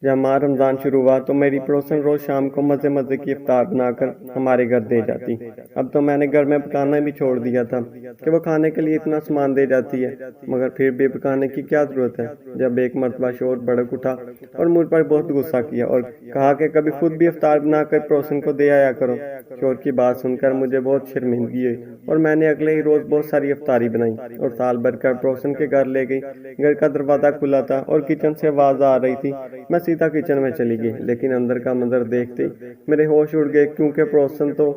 جب ماہ رمضان شروع ہوا تو میری پڑوسن روز شام کو مزے مزے کی افطار بنا کر ہمارے گھر دے جاتی۔ اب تو میں نے گھر میں پکانا بھی چھوڑ دیا تھا کہ وہ کھانے کے لیے اتنا سامان دے جاتی ہے، مگر پھر بھی پکانے کی کیا ضرورت ہے۔ جب ایک مرتبہ شور بھڑک اٹھا اور مجھ پر بہت غصہ کیا اور کہا کہ کبھی خود بھی افطار بنا کر پڑوسن کو دے آیا کرو۔ شور کی بات سن کر مجھے بہت شرمندگی ہوئی اور میں نے اگلے ہی روز بہت ساری افطاری بنائی اور سال بھر کر پڑوسن کے گھر لے گئی۔ گھر کا دروازہ کھلا تھا اور کچن سے آواز آ رہی تھی۔ میں سیدھا کچن میں چلی گئی، لیکن اندر کا منظر دیکھتے میرے ہوش اڑ گئے، کیونکہ پڑوسن تو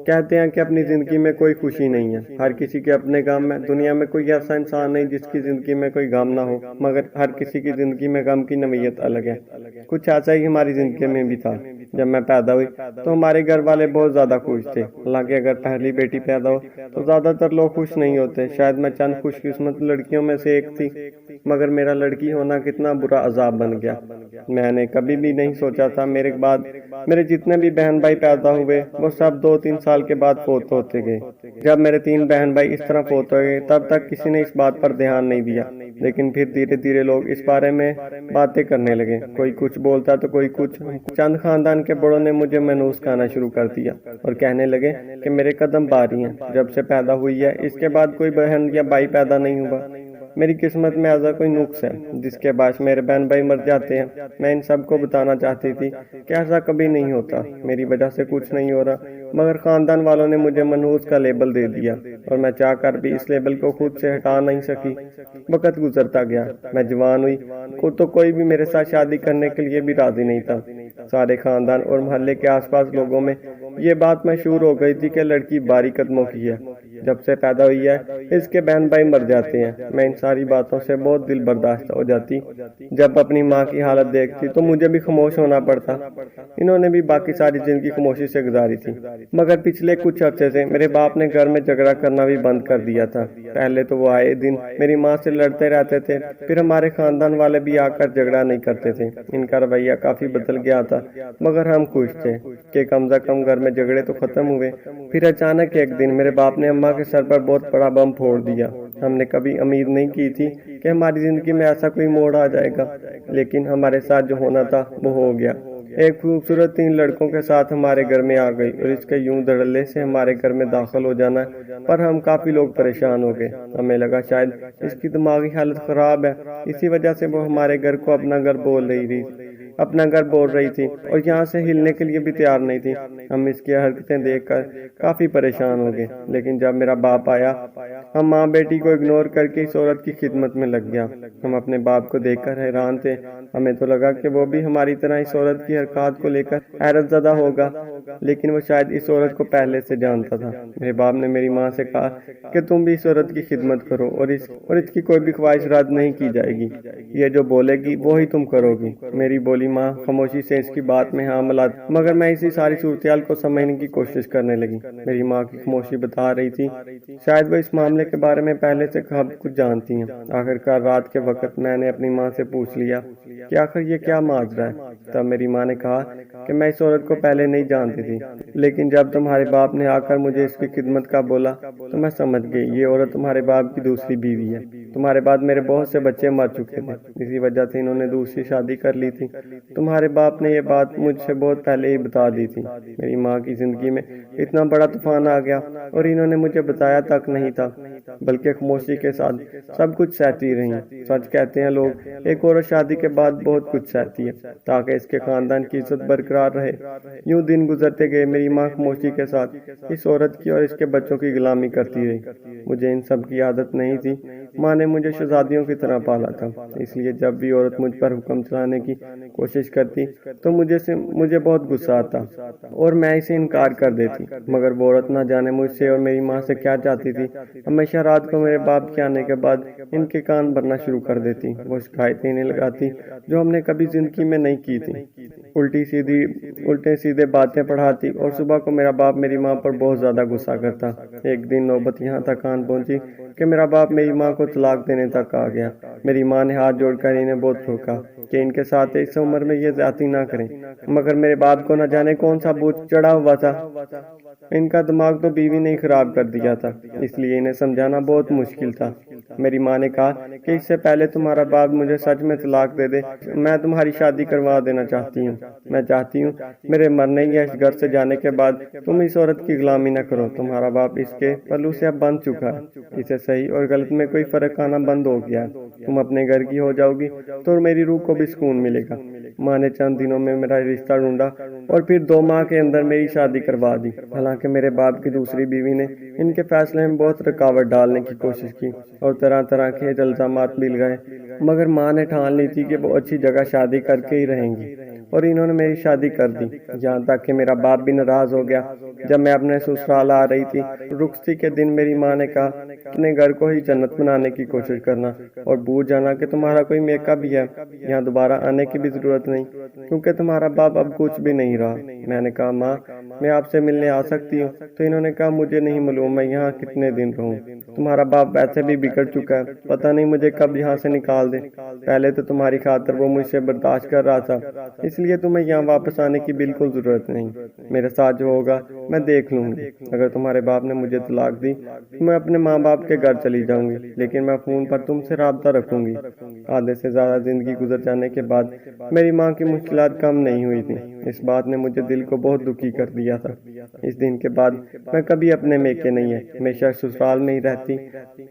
کہتے ہیں کہ اپنی زندگی میں کوئی خوشی نہیں ہے، ہر کسی کے اپنے غم میں۔ دنیا میں کوئی ایسا انسان نہیں جس کی زندگی میں کوئی غم نہ ہو، مگر ہر کسی کی زندگی میں غم کی نوعیت الگ ہے۔ کچھ ایسا ہی ہماری زندگی میں بھی تھا۔ جب میں پیدا ہوئی تو ہمارے گھر والے بہت زیادہ خوش تھے، حالانکہ اگر پہلی بیٹی پیدا ہو تو زیادہ تر لوگ خوش نہیں ہوتے۔ شاید میں چند خوش قسمت لڑکیوں میں سے ایک تھی، مگر میرا لڑکی ہونا کتنا برا عذاب بن گیا۔ میں نے کبھی بھی نہیں سوچا تھا میرے بعد میرے جتنے بھی بہن بھائی پیدا ہوئے وہ سب 2-3 سال کے بعد فوت ہوتے گئے۔ جب میرے 3 بہن بھائی اس طرح فوت ہو گئے تب تک کسی نے اس بات پر دھیان نہیں دیا، لیکن پھر دھیرے دھیرے لوگ اس بارے میں باتیں کرنے لگے، کوئی کچھ بولتا تو کوئی کچھ۔ چند خاندان کے بڑوں نے مجھے منحوس کہنا شروع کر دیا اور کہنے لگے کہ میرے قدم باری ہیں، جب سے پیدا ہوئی ہے اس کے بعد کوئی بہن یا بھائی پیدا نہیں ہوا۔ میری قسمت میں ایسا کوئی نقص ہے جس کے باعث میرے بہن بھائی مر جاتے ہیں۔ میں ان سب کو بتانا چاہتی تھی کہ ایسا کبھی نہیں ہوتا، میری وجہ سے کچھ نہیں ہو رہا، مگر خاندان والوں نے مجھے منحوس کا لیبل دے دیا اور میں چاہ کر بھی اس لیبل کو خود سے ہٹا نہیں سکی۔ وقت گزرتا گیا، میں جوان ہوئی تو کوئی بھی میرے ساتھ شادی کرنے کے لیے بھی راضی نہیں تھا۔ سارے خاندان اور محلے کے آس پاس لوگوں میں یہ بات مشہور ہو گئی تھی کہ لڑکی باری قدموں کی ہے، جب سے پیدا ہوئی ہے اس کے بہن بھائی مر جاتے ہیں۔ میں ان ساری باتوں سے بہت دل برداشت ہو جاتی۔ جب اپنی ماں کی حالت دیکھتی تو مجھے بھی خاموش ہونا پڑتا۔ انہوں نے بھی باقی ساری زندگی خاموشی سے گزاری تھی، مگر پچھلے کچھ عرصے سے میرے باپ نے گھر میں جھگڑا کرنا بھی بند کر دیا تھا۔ پہلے تو وہ آئے دن میری ماں سے لڑتے رہتے تھے، پھر ہمارے خاندان والے بھی آ کر جھگڑا نہیں کرتے تھے۔ ان کا رویہ کافی بدل گیا تھا، مگر ہم خوش تھے کہ کم از کم گھر میں جھگڑے تو ختم ہوئے۔ پھر اچانک ایک دن میرے باپ نے اماں کے سر پر بہت بڑا بم پھوڑ دیا۔ ہم نے کبھی امید نہیں کی تھی کہ ہماری زندگی میں ایسا کوئی موڑ آ جائے گا، لیکن ہمارے ساتھ جو ہونا تھا وہ ہو گیا۔ ایک خوبصورت 3 لڑکوں کے ساتھ ہمارے گھر میں آ گئی اور اس کے یوں دھڑلے سے ہمارے گھر میں داخل ہو جانا پر ہم کافی لوگ پریشان ہو گئے۔ ہمیں لگا شاید اس کی دماغی حالت خراب ہے، اسی وجہ سے وہ ہمارے گھر کو اپنا گھر بول رہی تھی اور یہاں سے ہلنے کے لیے بھی تیار نہیں تھی۔ ہم اس کی حرکتیں دیکھ کر کافی پریشان ہو گئے، لیکن جب میرا باپ آیا ہم ماں بیٹی کو اگنور کر کے اس عورت کی خدمت میں لگ گیا۔ ہم اپنے باپ کو دیکھ کر حیران تھے، ہمیں تو لگا کہ وہ بھی ہماری طرح اس عورت کی حرکات کو لے کر حیرت زدہ ہوگا، لیکن وہ شاید اس عورت کو پہلے سے جانتا تھا۔ میرے باپ نے میری ماں سے کہا کہ تم بھی اس عورت کی خدمت کرو اور اس کی کوئی بھی خواہش رد نہیں کی جائے گی، یہ جو بولے گی وہی تم کرو گی۔ میری بولی ماں خاموشی سے اس کی بات میں ہاں ملا، مگر میں اسی ساری صورتحال کو سمجھنے کی کوشش کرنے لگی۔ میری ماں کی خاموشی بتا رہی تھی شاید وہ اس معاملے کے بارے میں پہلے سے سب کچھ جانتی ہیں۔ آخرکار رات کے وقت میں نے اپنی ماں سے پوچھ لیا کہ آخر یہ کیا ماجرا ہے۔ تب میری ماں نے کہا کہ میں اس عورت کو پہلے نہیں جانتی تھی، لیکن جب تمہارے باپ نے آ کر مجھے اس کی خدمت کا بولا تو میں سمجھ گئی یہ عورت تمہارے باپ کی دوسری بیوی ہے۔ تمہارے بعد میرے بہت سے بچے مر چکے تھے، اسی وجہ سے انہوں نے دوسری شادی کر لی تھی۔ تمہارے باپ نے یہ بات مجھ سے بہت پہلے ہی بتا دی تھی۔ میری ماں کی زندگی میں اتنا بڑا طوفان آ گیا اور انہوں نے مجھے بتایا تک نہیں تھا، بلکہ خاموشی کے ساتھ سب کچھ سہتی رہی۔ سچ کہتے ہیں لوگ ایک عورت شادی کے بعد بہت کچھ سہتی ہے تاکہ اس کے خاندان کی عزت برقرار رہے۔ یوں دن گزرتے گئے، میری ماں خاموشی کے ساتھ اس عورت کی اور اس کے بچوں کی غلامی کرتی رہی۔ مجھے ان سب کی عادت نہیں تھی، ماں نے مجھے شہزادیوں کی طرح پالا تھا، اس لیے جب بھی عورت مجھ پر حکم چلانے کی کوشش کرتی تو مجھے بہت غصہ آتا اور میں اسے انکار کر دیتی، مگر وہ عورت نہ جانے مجھ سے اور میری ماں سے کیا چاہتی تھی۔ ہمیشہ رات کو میرے باپ کے آنے کے بعد ان کے کان بھرنا شروع کر دیتی، وہ شکایتیں انہیں لگاتی جو ہم نے کبھی زندگی میں نہیں کی تھی، الٹے سیدھے باتیں پڑھاتی اور صبح کو میرا باپ میری ماں پر بہت زیادہ غصہ کرتا۔ ایک دن نوبت یہاں تک آن پہنچی کہ میرا باپ میری ماں کو طلاق دینے تک آ گیا۔ میری ماں نے ہاتھ جوڑ کر انہیں بہت روکا کہ ان کے ساتھ اس عمر میں یہ زیادتی نہ کریں، مگر میرے باپ کو نہ جانے کون سا بوجھ چڑھا ہوا تھا۔ ان کا دماغ تو بیوی نے ہی خراب کر دیا تھا، اس لیے انہیں سمجھانا بہت مشکل تھا۔ میری ماں نے کہا کہ اس سے پہلے تمہارا باپ مجھے سچ میں طلاق دے دے، میں تمہاری شادی کروا دینا چاہتی ہوں۔ میں چاہتی ہوں میرے مرنے یا اس گھر سے جانے کے بعد تم اس عورت کی غلامی نہ کرو۔ تمہارا باپ اس کے پلو سے اب بند چکا ہے، اسے صحیح اور غلط میں کوئی فرق آنا بند ہو گیا ہے۔ تم اپنے گھر کی ہو جاؤ گی تو میری روح کو بھی سکون ملے گا۔ ماں نے چند دنوں میں میرا رشتہ ڈھونڈا اور پھر 2 ماہ کے اندر میری شادی کروا دی۔ حالانکہ میرے باپ کی دوسری بیوی نے ان کے فیصلے میں بہت رکاوٹ ڈالنے کی کوشش کی اور طرح طرح کے الزامات مل گئے، مگر ماں نے ٹھان لی تھی کہ وہ اچھی جگہ شادی کر کے ہی رہیں گی، اور انہوں نے میری شادی کر دی۔ یہاں تک کہ میرا باپ بھی ناراض ہو گیا۔ جب میں اپنے سسرال آ رہی تھی، رخصتی کے دن میری ماں نے کہا اپنے گھر کو ہی جنت بنانے کی کوشش کرنا اور بھول جانا کہ تمہارا کوئی میکا بھی ہے، یہاں دوبارہ آنے کی بھی ضرورت نہیں کیونکہ تمہارا باپ اب کچھ بھی نہیں رہا۔ میں نے کہا ماں میں آپ سے ملنے آ سکتی ہوں؟ تو انہوں نے کہا مجھے نہیں معلوم میں یہاں کتنے دن رہوں، تمہارا باپ ویسے بھی بگڑ چکا ہے، پتہ نہیں مجھے کب یہاں سے نکال دے۔ پہلے تو تمہاری خاطر وہ مجھ سے برداشت کر رہا تھا، اس لیے تمہیں یہاں واپس آنے کی بالکل ضرورت نہیں، میرے ساتھ جو ہوگا میں دیکھ لوں گی۔ اگر تمہارے باپ نے مجھے طلاق دی تو میں اپنے ماں باپ کے گھر چلی جاؤں گی، لیکن میں فون پر تم سے رابطہ رکھوں گی۔ آدھے سے زیادہ زندگی گزر جانے کے بعد میری ماں کی مشکلات کم نہیں ہوئی تھی، اس بات نے مجھے دل کو بہت دکھی کر دیا تھا۔ اس دن کے بعد میں کبھی اپنے میکے نہیں ہے، ہمیشہ سسرال میں ہی رہتی،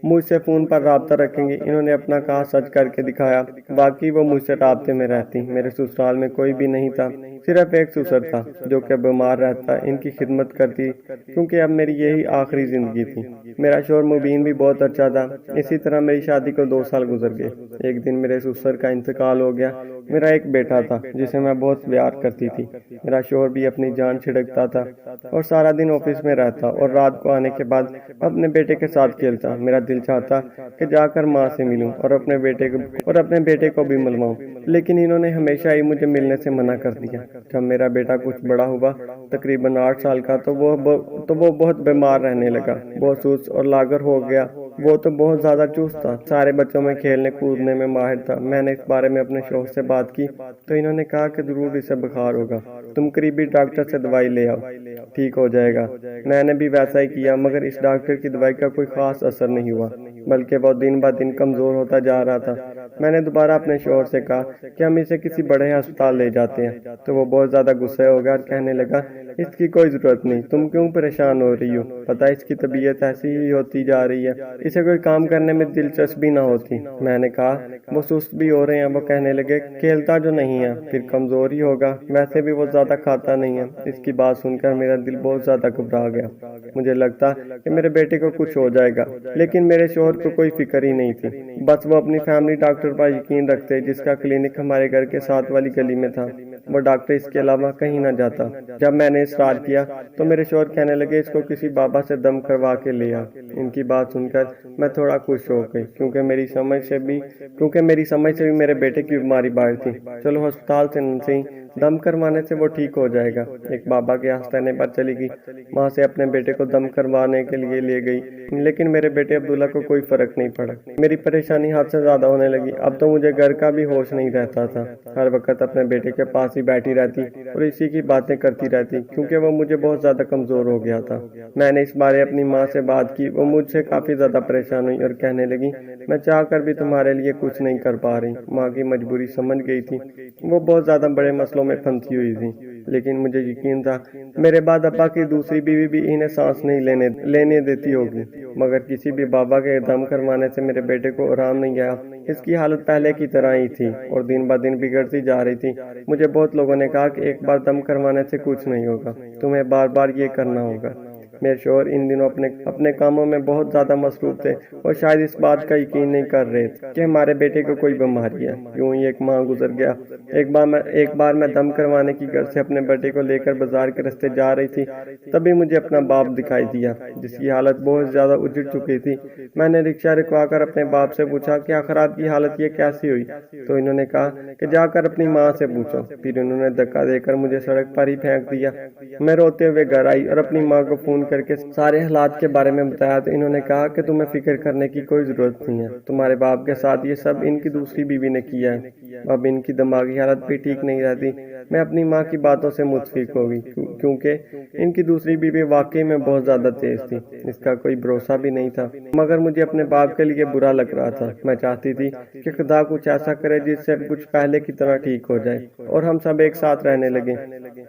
مجھ سے فون پر رابطہ رکھیں گی۔ انہوں نے اپنا کہا سچ کر کے دکھایا، واقعی وہ مجھ سے رابطے میں رہتی۔ میرے سسرال میں کوئی بھی نہیں تھا، صرف ایک سسر تھا جو کہ بیمار رہتا، ان کی خدمت کرتی کیونکہ اب میری یہی آخری زندگی تھی۔ میرا شوہر مبین بھی بہت اچھا تھا۔ اسی طرح میری شادی کو 2 سال گزر گئے۔ ایک دن میرے سسر کا انتقال ہو گیا۔ میرا ایک بیٹا تھا جسے میں بہت پیار کرتی تھی۔ میرا شوہر بھی اپنی جان چھڑکتا تھا اور سارا دن آفس میں رہتا اور رات کو آنے کے بعد اپنے بیٹے کے ساتھ کھیلتا۔ میرا دل چاہتا کہ جا کر ماں سے ملوں اور اپنے بیٹے کو بھی ملواؤں، لیکن انہوں نے ہمیشہ ہی مجھے ملنے سے منع کر دیا۔ جب میرا بیٹا کچھ بڑا ہوا، تقریباً 8 سال کا، تو وہ بہت بیمار رہنے لگا، بہت سست اور لاغر ہو گیا۔ وہ تو بہت زیادہ چست تھا، سارے بچوں میں کھیلنے کودنے میں ماہر تھا۔ میں نے اس بارے میں اپنے شوہر سے بات کی تو انہوں نے کہا کہ ضرور اسے بخار ہوگا، تم قریبی ڈاکٹر سے دوائی لے آؤ، ٹھیک ہو جائے گا۔ میں نے بھی ویسا ہی کیا، مگر اس ڈاکٹر کی دوائی کا کوئی خاص اثر نہیں ہوا، بلکہ وہ دن بہ دن کمزور ہوتا جا رہا تھا۔ میں نے دوبارہ اپنے شوہر سے کہا کہ ہم اسے کسی بڑے ہسپتال لے جاتے ہیں، تو وہ بہت زیادہ غصے ہو گیا اور کہنے لگا اس کی کوئی ضرورت نہیں، تم کیوں پریشان ہو رہی ہو؟ پتہ اس کی طبیعت ایسی ہی ہوتی جا رہی ہے، اسے کوئی کام کرنے میں دلچسپی نہ ہوتی۔ میں نے کہا وہ سست بھی ہو رہے ہیں۔ وہ کہنے لگے کھیلتا جو نہیں ہے پھر کمزور ہی ہوگا، ویسے بھی وہ زیادہ کھاتا نہیں ہے۔ اس کی بات سن کر میرا دل بہت زیادہ گھبرا گیا، مجھے لگتا کہ میرے بیٹے کو کچھ ہو جائے گا، لیکن میرے شوہر کو کوئی فکر ہی نہیں تھی، بس وہ اپنی فیملی ڈاکٹر پر یقین رکھتے جس کا کلینک ہمارے گھر کے ساتھ والی گلی میں تھا۔ وہ ڈاکٹر اس کے علاوہ کہیں نہ جاتا۔ جب میں نے اصرار کیا تو میرے شوہر کہنے لگے اس کو کسی بابا سے دم کروا کے لے آ۔ ان کی بات سن کر میں تھوڑا خوش ہو گئی کیونکہ میری سمجھ سے بھی میرے بیٹے کی بیماری باہر تھی۔ چلو ہسپتال سے نہیں، دم کروانے سے وہ ٹھیک ہو جائے گا۔ ایک بابا کے آستانے پر چلی گئی، وہاں سے اپنے بیٹے کو دم کروانے کے لیے لے گئی، لیکن میرے بیٹے عبداللہ کو کوئی فرق نہیں پڑا۔ میری پریشانی حد سے زیادہ ہونے لگی، اب تو مجھے گھر کا بھی ہوش نہیں رہتا تھا، ہر وقت اپنے بیٹے کے پاس ہی بیٹھی رہتی اور اسی کی باتیں کرتی رہتی کیونکہ وہ مجھے بہت زیادہ کمزور ہو گیا تھا۔ میں نے اس بارے اپنی ماں سے بات کی، وہ مجھ سے کافی زیادہ پریشان ہوئی اور کہنے لگی میں چاہ کر بھی تمہارے لیے کچھ نہیں کر پا رہی۔ ماں کی مجبوری سمجھ گئی تھی، وہ بہت زیادہ بڑے مسئلوں میں پھنسی ہوئی تھی، لیکن مجھے یقین تھا میرے بعد ابا کی دوسری بیوی بھی انہیں سانس نہیں لینے دیتی ہوگی، مگر کسی بھی بابا کے دم کروانے سے میرے بیٹے کو آرام نہیں آیا۔ اس کی حالت پہلے کی طرح ہی تھی اور دن بہ دن بگڑتی جا رہی تھی۔ مجھے بہت لوگوں نے کہا کہ ایک بار دم کروانے سے کچھ نہیں ہوگا، تمہیں بار بار یہ کرنا ہوگا۔ میرے شوہر ان دنوں اپنے کاموں میں بہت زیادہ مصروف تھے اور شاید اس بات کا یقین نہیں کر رہے تھے کہ ہمارے بیٹے کو کوئی بیماری ہے۔ یوں ہی ایک ماہ گزر گیا۔ ایک بار میں دم کروانے کی گھر سے اپنے بیٹے کو لے کر بازار کے راستے جا رہی تھی، تبھی مجھے اپنا باپ دکھائی دیا جس کی حالت بہت زیادہ اجڑ چکی تھی۔ میں نے رکشہ رکوا کر اپنے باپ سے پوچھا کہ آخر آپ کی حالت یہ کیسی ہوئی؟ تو انہوں نے کہا کہ جا کر اپنی ماں سے پوچھو۔ پھر انہوں نے دھکا دے کر مجھے سڑک پر ہی پھینک دیا۔ میں روتے ہوئے گھر آئی اور اپنی ماں کو فون کر کے سارے حالات کے بارے میں بتایا تو انہوں نے کہا کہ تمہیں فکر کرنے کی کوئی ضرورت نہیں ہے، تمہارے باپ کے ساتھ یہ سب ان کی دوسری بیوی نے کیا ہے، اب ان کی دماغی حالت بھی ٹھیک نہیں رہتی۔ میں اپنی ماں کی باتوں سے متفق ہو گئی کیونکہ ان کی دوسری بیوی واقعی میں بہت زیادہ تیز تھی، اس کا کوئی بھروسہ بھی نہیں تھا، مگر مجھے اپنے باپ کے لیے برا لگ رہا تھا۔ میں چاہتی تھی کہ خدا کچھ ایسا کرے جس سے کچھ پہلے کی طرح ٹھیک ہو جائے اور ہم سب ایک ساتھ رہنے لگے۔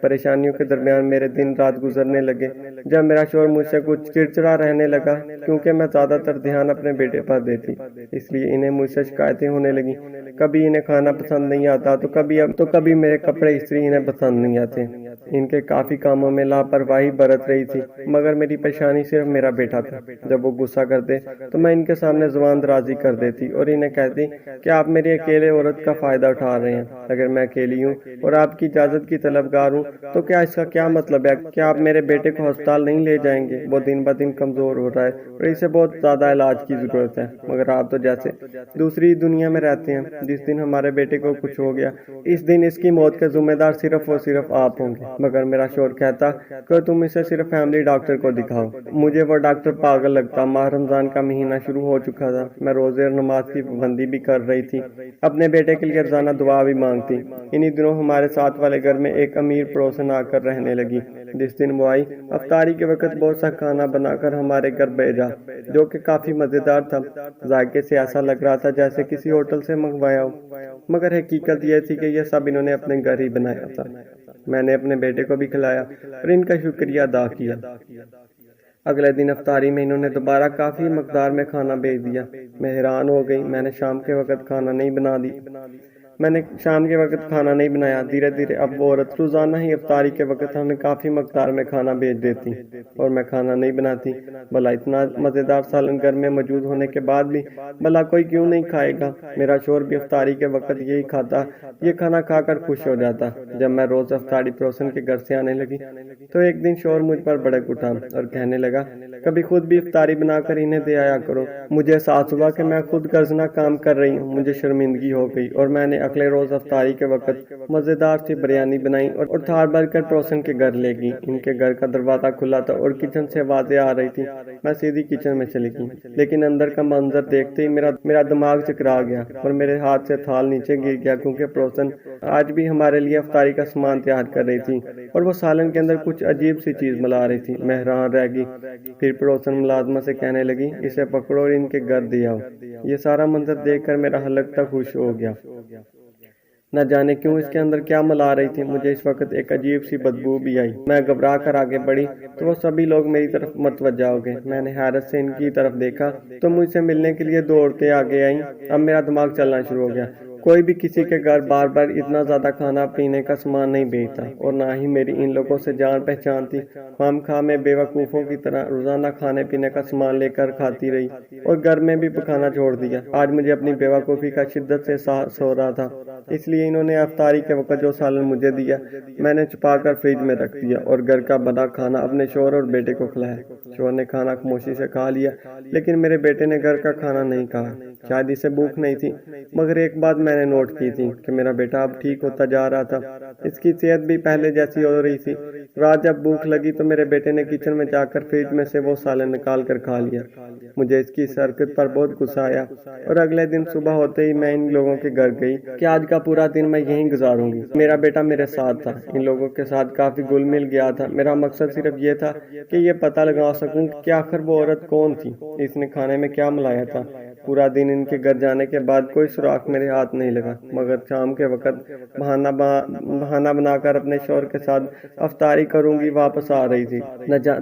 پریشانیوں کے درمیان میرے دن رات گزرنے لگے۔ جب میرا شوہر مجھ سے کچھ چڑچڑا رہنے لگا کیونکہ میں زیادہ تر دھیان اپنے بیٹے پر دیتی، اس لیے انہیں مجھ سے شکایتیں ہونے لگیں۔ کبھی انہیں کھانا پسند نہیں آتا تو کبھی میرے کپڑے استری انہیں پسند نہیں آتے۔ ان کے کافی کاموں میں لاپرواہی برت رہی تھی، مگر میری پریشانی صرف میرا بیٹا تھا۔ جب وہ غصہ کرتے تو میں ان کے سامنے زبان درازی کر دیتی اور انہیں کہتی کہ آپ میری اکیلے عورت کا فائدہ اٹھا رہے ہیں۔ اگر میں اکیلی ہوں اور آپ کی اجازت کی طلبگار ہوں تو کیا اس کا کیا مطلب ہے کہ آپ میرے بیٹے کو ہسپتال نہیں لے جائیں گے؟ وہ دن بہ دن کمزور ہو رہا ہے اور اسے بہت زیادہ علاج کی ضرورت ہے، مگر آپ تو جیسے دوسری دنیا میں رہتے ہیں۔ جس دن ہمارے بیٹے کو کچھ ہو گیا اس دن اس کی موت کے ذمہ دار صرف اور صرف آپ ہوں گے۔ مگر میرا شوہر کہتا کہ تم اسے صرف فیملی ڈاکٹر کو دکھاؤ۔ مجھے وہ ڈاکٹر پاگل لگتا۔ ماہ رمضان کا مہینہ شروع ہو چکا تھا، میں روزے اور نماز کی پابندی بھی کر رہی تھی، اپنے بیٹے کے لیے روزانہ دعا بھی مانگتی۔ انہی دنوں ہمارے ساتھ والے گھر میں ایک امیر پڑوسن آ کر رہنے لگی۔ جس دن وہ آئی افطاری کے وقت بہت سا کھانا بنا کر ہمارے گھر بھیجا جو کہ کافی مزیدار تھا، ذائقے سے ایسا لگ رہا تھا جیسے کسی ہوٹل سے منگوایا ہو، مگر حقیقت یہ تھی کہ یہ سب انہوں نے اپنے گھر ہی بنایا تھا۔ میں نے اپنے بیٹے کو بھی کھلایا اور ان کا شکریہ ادا کیا۔ اگلے دن افطاری میں انہوں نے دوبارہ کافی مقدار میں کھانا بھیج دیا۔ میں حیران ہو گئی۔ میں نے شام کے وقت کھانا نہیں بنایا۔ دھیرے دھیرے اب وہ عورت روزانہ ہی افطاری کے وقت ہمیں کافی مقدار میں کھانا بھیج دیتی اور میں کھانا نہیں بناتی۔ بھلا اتنا مزیدار سالن گھر میں موجود ہونے کے بعد بھی بھلا کوئی کیوں نہیں کھائے گا؟ میرا شوہر بھی افطاری کے وقت یہی کھاتا، یہ کھانا کھا کر خوش ہو جاتا۔ جب میں روز افطاری پڑوسن کے گھر سے آنے لگی تو ایک دن شوہر مجھ پر بڑک اٹھا اور کہنے لگا کبھی خود بھی افطاری بنا کر انہیں دے آیا کرو۔ مجھے احساس ہوا کہ میں خود غرضنہ کام کر رہی ہوں۔ مجھے شرمندگی ہو گئی اور میں نے اگلے روز افطاری کے وقت مزیدار سی بریانی بنائی اور تھال بھر کر پڑوسن کے گھر لے گئی۔ ان کے گھر کا دروازہ کھلا تھا اور کچن سے آوازیں آ رہی تھی۔ میں سیدھی کچن میں چلی گئی، لیکن اندر کا منظر دیکھتے ہی میرا دماغ چکرا گیا اور میرے ہاتھ سے تھال نیچے گر گیا کیونکہ پڑوسن آج بھی ہمارے لیے افطاری کا سامان تیار کر رہی تھی اور وہ سالن کے اندر کچھ عجیب سی چیز ملا رہی تھی۔ میں حیران رہ گئی۔ پھر پڑوسن ملازمہ سے کہنے لگی اسے پکڑو اور ان کے گھر دے آؤ۔ یہ سارا منظر دیکھ کر میرا حلق تک خوش ہو گیا۔ نہ جانے کیوں اس کے اندر کیا ملا رہی تھی۔ مجھے اس وقت ایک عجیب سی بدبو بھی آئی۔ میں گھبرا کر آگے بڑھی تو وہ سبھی لوگ میری طرف متوجہ ہو گئے۔ میں نے حیرت سے ان کی طرف دیکھا تو مجھ سے ملنے کے لیے دو عورتیں آگے آئیں۔ اب میرا دماغ چلنا شروع ہو گیا۔ کوئی بھی کسی کے گھر بار بار اتنا زیادہ کھانا پینے کا سامان نہیں بھیجتا اور نہ ہی میری ان لوگوں سے جان پہچان تھی۔ خام خواہ میں بے وقوفوں کی طرح روزانہ کھانے پینے کا سامان لے کر کھاتی رہی اور گھر میں بھی پکانا چھوڑ دیا۔ آج مجھے اپنی بے وقوفی کا شدت سے احساس ہو رہا تھا، اس لیے انہوں نے افطاری کے وقت جو سالن مجھے دیا میں نے چھپا کر فریج میں رکھ دیا اور گھر کا بنا کھانا اپنے شوہر اور بیٹے کو کھلایا۔ شوہر نے کھانا خاموشی سے کھا لیا لیکن میرے بیٹے نے گھر کا کھانا نہیں کھایا۔ شاید اسے بھوک نہیں تھی، مگر ایک بات میں نے نوٹ کی تھی کہ میرا بیٹا اب ٹھیک ہوتا جا رہا تھا۔ اس کی صحت بھی پہلے جیسی ہو رہی تھی۔ رات جب بھوک لگی تو میرے بیٹے نے کچن میں جا کر فریج میں سے وہ سالن نکال کر کھا لیا۔ مجھے اس کی اس حرکت پر بہت غصہ آیا اور اگلے دن صبح ہوتے ہی میں ان لوگوں کے گھر گئی کہ آج کا پورا دن میں یہیں گزاروں گی۔ میرا بیٹا میرے ساتھ تھا، ان لوگوں کے ساتھ کافی گل مل گیا تھا۔ میرا مقصد صرف یہ تھا کہ یہ پتہ لگا سکوں کہ آخر وہ عورت کون تھی، اس نے کھانے میں کیا ملایا تھا۔ پورا دن ان کے گھر جانے کے بعد کوئی سراغ میرے ہاتھ نہیں لگا، مگر شام کے وقت بہانہ بنا کر اپنے شوہر کے ساتھ افطاری کروں گی واپس آ رہی تھی۔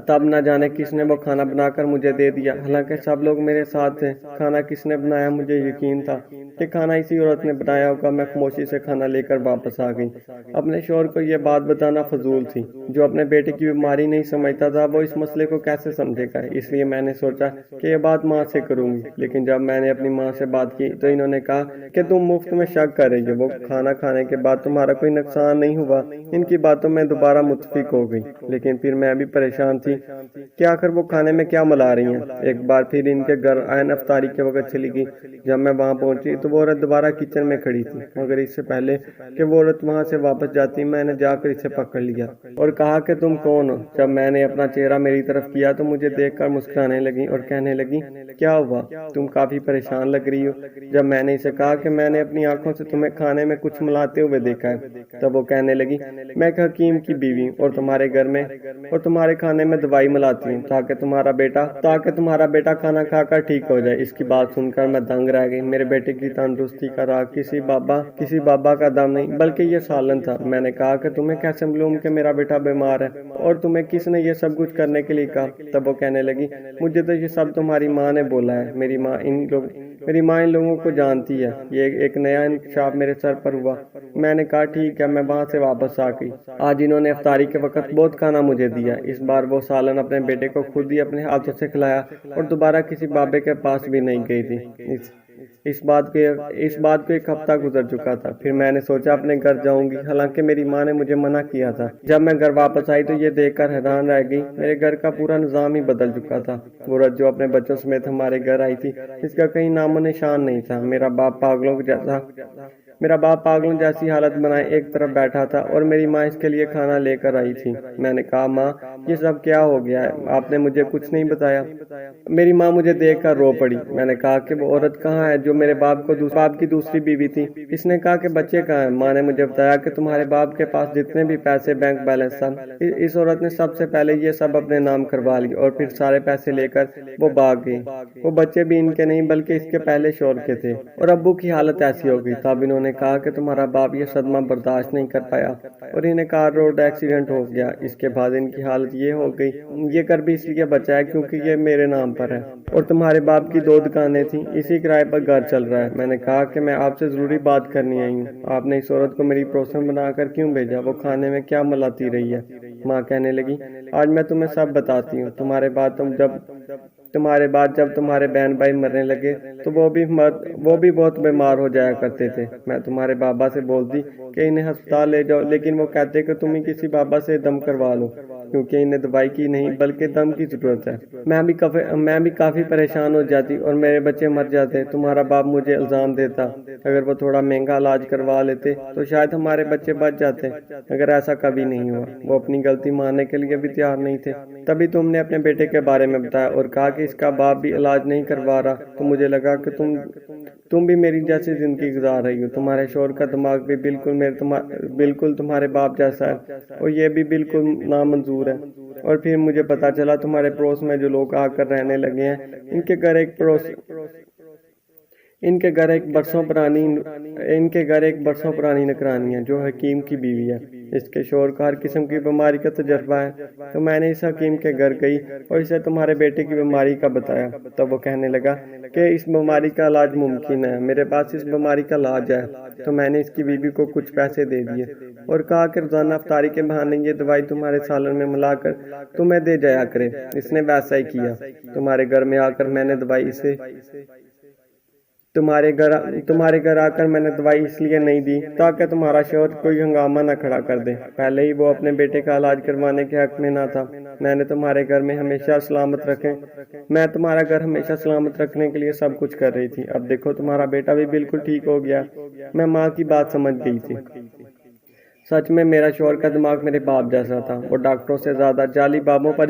تب نہ جانے کس نے وہ کھانا بنا کر مجھے دے دیا، حالانکہ سب لوگ میرے ساتھ تھے۔ کھانا کس نے بنایا مجھے یقین تھا کہ کھانا اسی عورت نے بنایا ہوگا۔ میں خاموشی سے کھانا لے کر واپس آ گئی۔ اپنے شوہر کو یہ بات بتانا فضول تھی، جو اپنے بیٹے کی بیماری نہیں سمجھتا تھا وہ اس مسئلے کو کیسے سمجھے گا، اس لیے میں نے سوچا کہ یہ بات ماں سے کروں گی۔ لیکن جب میں نے اپنی ماں سے بات کی تو انہوں نے کہا کہ تم مفت میں شک کر رہی ہو، وہ کھانا کھانے کے بعد تمہارا کوئی نقصان نہیں ہوا۔ ان کی باتوں میں دوبارہ متفق ہو گئی، لیکن پھر میں بھی پریشان تھی کہ آخر وہ کھانے میں کیا ملا رہی ہیں۔ ایک بار پھر ان کے گھر عین افطاری کے وقت چلی گئی۔ جب میں وہاں پہنچی تو وہ عورت دوبارہ کچن میں کھڑی تھی، مگر اس سے پہلے کہ وہ عورت وہاں سے واپس جاتی میں نے جا کر اسے پکڑ لیا اور کہا کہ تم کون ہو؟ جب میں نے اپنا چہرہ میری طرف کیا تو مجھے دیکھ کر مسکرانے لگی اور کہنے لگی، کیا ہوا؟ تم کافی پریشان لگ رہی ہو۔ جب میں نے اسے کہا کہ میں نے اپنی آنکھوں سے تمہیں کھانے میں کچھ ملاتے ہوئے دیکھا ہے، تب وہ کہنے لگی، میں ایک حکیم کی بیوی اور تمہارے گھر میں اور تمہارے کھانے میں دوائی ملاتی ہوں تاکہ تمہارا بیٹا کھانا کھا کر ٹھیک ہو جائے۔ اس کی بات سن کر میں دنگ رہ گئی۔ میرے بیٹے کی تندرستی کا راز کسی بابا کا دم نہیں بلکہ یہ سالن تھا۔ میں نے کہا کہ تمہیں کیسے معلوم کہ میرا بیٹا بیمار ہے اور تمہیں کس نے یہ سب کچھ کرنے کے لیے کہا؟ تب وہ کہنے لگی، مجھے تو یہ سب تمہاری ماں نے بولا ہے۔ میری ماں ان لوگوں کو جانتی ہے۔ یہ ایک نیا انکشاف میرے سر پر ہوا۔ میں نے کہا ٹھیک ہے، میں وہاں سے واپس آ گئی۔ آج انہوں نے افطاری کے وقت بہت کھانا مجھے دیا۔ اس بار وہ سالن اپنے بیٹے کو خود ہی اپنے ہاتھوں سے کھلایا اور دوبارہ کسی بابے کے پاس بھی نہیں گئی تھی۔ اس بات کو ایک ہفتہ گزر چکا تھا۔ پھر میں نے سوچا اپنے گھر جاؤں گی، حالانکہ میری ماں نے مجھے منع کیا تھا۔ جب میں گھر واپس آئی تو یہ دیکھ کر حیران رہ گئی، میرے گھر کا پورا نظام ہی بدل چکا تھا۔ وہ عورت جو اپنے بچوں سمیت ہمارے گھر آئی تھی، اس کا کہیں نام و نشان نہیں تھا۔ میرا باپ پاگلوں جیسی حالت بنائے ایک طرف بیٹھا تھا اور میری ماں اس کے لیے کھانا لے کر آئی تھی۔ میں نے کہا، ماں یہ سب کیا ہو گیا ہے؟ آپ نے مجھے کچھ نہیں بتایا۔ میری ماں مجھے دیکھ کر رو پڑی۔ میں نے کہا کہ وہ عورت کہاں ہے جو میرے باپ کی دوسری بیوی تھی؟ اس نے کہا کہ بچے کہاں ہیں؟ ماں نے مجھے بتایا کہ تمہارے باپ کے پاس جتنے بھی پیسے بینک بیلنس تھا، اس عورت نے سب سے پہلے یہ سب اپنے نام کروا لی اور پھر سارے پیسے لے کر وہ بھاگ گئی۔ وہ بچے بھی ان کے نہیں بلکہ اس کے پہلے شوہر کے تھے اور ابو کی حالت ایسی ہو گئی۔ تب انہوں نے کہا کہ تمہارا باپ یہ صدمہ برداشت نہیں کر پایا اور انہیں کار روڈ ایکسیڈنٹ ہو گیا۔ اس کے بعد ان کی حالت یہ ہو گئی۔ یہ گھر بھی اس لیے بچا ہے کیونکہ یہ میرے نام پر ہے اور تمہارے باپ کی 2 دکانیں تھیں، اسی کرائے پر گھر چل رہا ہے۔ میں نے کہا کہ میں آپ سے ضروری بات کرنی آئی ہوں۔ آپ نے اس عورت کو میری پڑوسن بنا کر کیوں بھیجا؟ وہ کھانے میں کیا ملاتی رہی ہے؟ ماں کہنے لگی، آج میں تمہیں سب بتاتی ہوں۔ تمہارے بعد جب تمہارے بہن بھائی مرنے لگے تو وہ بھی بہت بیمار ہو جایا کرتے تھے۔ میں تمہارے بابا سے بولتی کہ انہیں ہسپتال لے جاؤ، لیکن وہ کہتے کہ تم ہی کسی بابا سے دم کروا لو کیونکہ انہیں دوائی کی نہیں بلکہ دم کی ضرورت ہے۔ میں بھی کافی پریشان ہو جاتی اور میرے بچے مر جاتے۔ تمہارا باپ مجھے الزام دیتا، اگر وہ تھوڑا مہنگا علاج کروا لیتے تو شاید ہمارے بچے بچ جاتے، مگر ایسا کبھی نہیں ہوا۔ وہ اپنی غلطی ماننے کے لیے بھی تیار نہیں تھے۔ تبھی تم نے اپنے بیٹے کے بارے میں بتایا اور کہا کہ اس کا باپ بھی علاج نہیں کروا رہا، تو مجھے لگا کہ تم بھی میری جیسی زندگی گزار رہی ہو۔ تمہارے شوہر کا دماغ بھی بالکل تمہارے باپ جیسا ہے اور یہ بھی بالکل نامنظور ہے۔ اور پھر مجھے پتا چلا تمہارے پڑوس میں جو لوگ آ کر رہنے لگے ہیں، ان کے گھر ایک برسوں پرانی نگرانی ہے جو حکیم کی بیوی ہے۔ اس کے شوہر کو ہر قسم کی بیماری کا تجربہ ہے، تو میں نے اس حکیم کے گھر گئی اور اسے تمہارے بیٹے کی بیماری کا بتایا۔ تب وہ کہنے لگا کہ اس بیماری کا علاج ممکن ہے، میرے پاس اس بیماری کا علاج ہے۔ تو میں نے اس کی بیوی کو کچھ پیسے دے دیے اور کہا کہ روزانہ افطاری کے بہانے یہ دوائی تمہارے سالن میں ملا کر تمہیں دے جایا کرے۔ اس نے ویسا ہی کیا۔ تمہارے گھر میں آ کر میں نے دوائی اس لیے نہیں دی تاکہ تمہارا شوہر کوئی ہنگامہ نہ کھڑا کر دے۔ پہلے ہی وہ اپنے بیٹے کا علاج کروانے کے حق میں نہ تھا۔ میں تمہارا گھر ہمیشہ سلامت رکھنے کے لیے سب کچھ کر رہی تھی۔ اب دیکھو تمہارا بیٹا بھی بالکل ٹھیک ہو گیا۔ میں ماں کی بات سمجھ گئی تھی۔ سچ میں میرا شوہر کا دماغ میرے باپ جیسا تھا۔ وہ ڈاکٹروں سے زیادہ جعلی بابوں پر